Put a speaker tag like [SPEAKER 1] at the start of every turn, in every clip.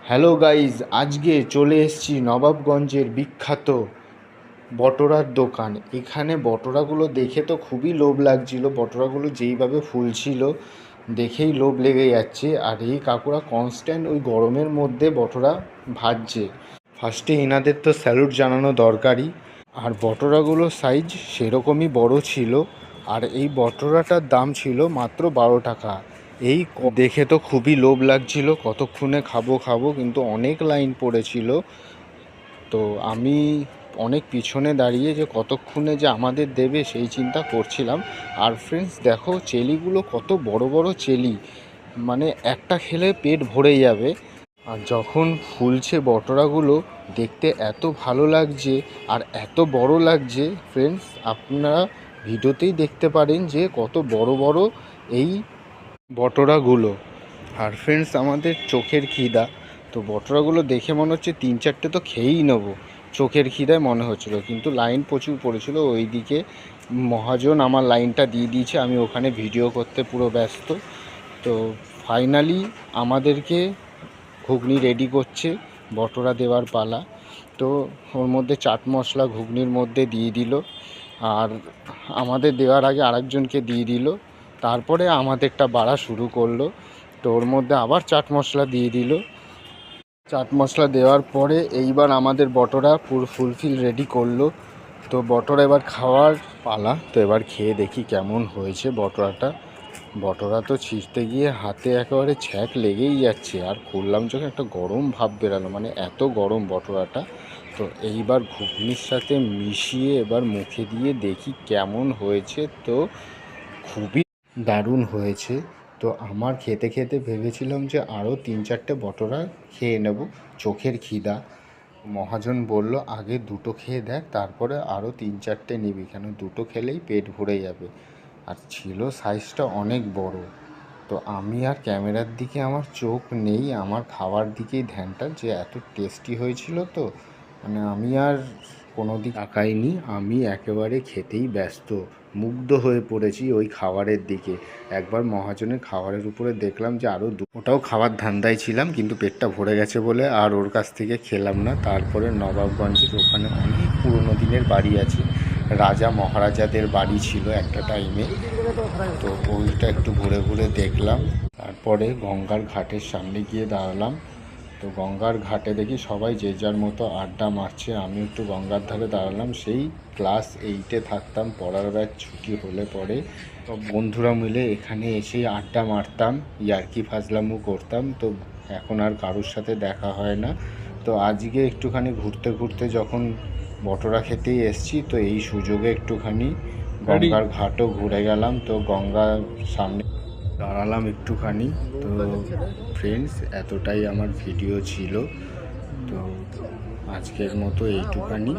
[SPEAKER 1] Hello guys, আজকে চলে এসেছি নবাবগঞ্জের বিখ্যাত বটরার দোকান। এখানে বটরাগুলো দেখে তো খুবই লোভ লাগছিল। বটরাগুলো যেইভাবে ফুলছিল দেখেই লোভ লেগে যাচ্ছে। আর এই কাকুরা কনস্ট্যান্ট ওই গরমের মধ্যে বটরা ভাজছে। ফার্স্টে এনাদের তো স্যালুট জানানো দরকারই। আর বটরাগুলোর সাইজ সেরকমই বড় ছিল। আর এই বটরাটার দাম ছিল মাত্র 12 টাকা। এই দেখে তো খুবই লোভ লাগছিল, কতক্ষণে খাবো কিন্তু অনেক লাইন পড়েছিল। তো আমি অনেক পিছনে দাঁড়িয়ে যে কতক্ষণে যে আমাদের দেবে সেই চিন্তা করছিলাম। আর ফ্রেন্ডস দেখো, চেলিগুলো কত বড় বড় চেলি, মানে একটা খেলে পেট ভরে যাবে। আর যখন ফুলছে বটরাগুলো দেখতে এত ভালো লাগছে আর এত বড় লাগছে। ফ্রেন্ডস আপনারা ভিডিওতেই দেখতে পারেন যে কত বড় বড় এই বটরাগুলো। আর ফ্রেন্ডস আমাদের চোখের খিদা, তো বটরাগুলো দেখে মনে হচ্ছে 3-4টে তো খেয়েই নেবো, চোখের খিদায় মনে হচ্ছিলো। কিন্তু লাইন প্রচুর পড়েছিল ওইদিকে। মহাজন আমার লাইনটা দিয়ে দিয়েছে, আমি ওখানে ভিডিও করতে পুরো ব্যস্ত। তো ফাইনালি আমাদেরকে ঘুগনি রেডি করছে, বটরা দেওয়ার পালা। তো ওর মধ্যে চাট মশলা ঘুগনির মধ্যে দিয়ে দিল, আর আমাদের দেওয়ার আগে আরেকজনকে দিয়ে দিল। তারপরে আমাদেরটা বাড়া শুরু করলো। তো ওর মধ্যে আবার চাট মশলা দিয়ে দিল। চাট মশলা দেওয়ার পরে এইবার আমাদের বটরা পুরো ফুলফিল রেডি করলো। তো বটরা এবার খাওয়ার পালা। তো এবার খেয়ে দেখি কেমন হয়েছে বটরাটা। বটরা তো ছিঁড়তে গিয়ে হাতে একেবারে ছ্যাঁক লেগেই যাচ্ছে। আর খুললাম যখন একটা গরম ভাব বেরালো, মানে এত গরম বটরাটা। তো এইবার ঘুগনির সাথে মিশিয়ে এবার মুখে দিয়ে দেখি কেমন হয়েছে। তো খুবই দারুণ হয়েছে। তো আমার খেতে খেতে ভেবেছিলাম যে আরও 3-4টে বটরা খেয়ে নেব, চোখের খিদা। মহাজন বলল আগে দুটো খেয়ে দেখ, তারপরে আরও 3-4টে নিবি, কেন দুটো খেলেই পেট ভরে যাবে। আর ছিল সাইজটা অনেক বড়। তো আমি আর ক্যামেরার দিকে আমার চোখ নেই, আমার খাওয়ার দিকেই ধ্যানটা, যে এত টেস্টি হয়েছিল। তো মানে আমি আর কোনো দিক তাকাইনি, আমি একেবারে খেতেই ব্যস্ত, মুগ্ধ হয়ে পড়েছি ওই খাবারের দিকে। একবার মহাজনের খাবারের উপরে দেখলাম যে আরও ওটাও খাওয়ার ধান্দায় ছিলাম, কিন্তু পেটটা ভরে গেছে বলে আর ওর কাছ থেকে খেলাম না। তারপরে নবাবগঞ্জের ওখানে অনেক পুরনো দিনের বাড়ি আছে, রাজা মহারাজাদের বাড়ি ছিল একটা টাইমে। তো ওইটা একটু ঘুরে ঘুরে দেখলাম। তারপরে গঙ্গার ঘাটের সামনে গিয়ে দাঁড়ালাম। তো গঙ্গার ঘাটে দেখি সবাই যে যার মতো আড্ডা মারছে, আমি একটু গঙ্গার ধারে দাঁড়ালাম। সেই ক্লাস 8-এ থাকতাম, পড়ার ব্যাচ ছুটি হলে পরে সব বন্ধুরা মিলে এখানে এসেই আড্ডা মারতাম, ইয়ার্কি ফাজলামও করতাম। তো এখন আর কারোর সাথে দেখা হয় না। তো আজকে একটুখানি ঘুরতে ঘুরতে যখন বটরা খেতেই এসছি, তো এই সুযোগে একটুখানি গঙ্গার ঘাটও ঘুরে গেলাম। তো গঙ্গার সামনে দাঁড়ালাম একটুখানি। তো ফ্রেন্ডস, এতটাই আমার ভিডিও ছিল। তো আজকের মতো এইটুখানি,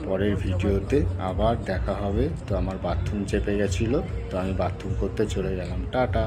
[SPEAKER 1] পরের ভিডিওতে আবার দেখা হবে। তো আমার বাথরুম চেপে গেছিলো, তো আমি বাথরুম করতে চলে গেলাম। টাটা।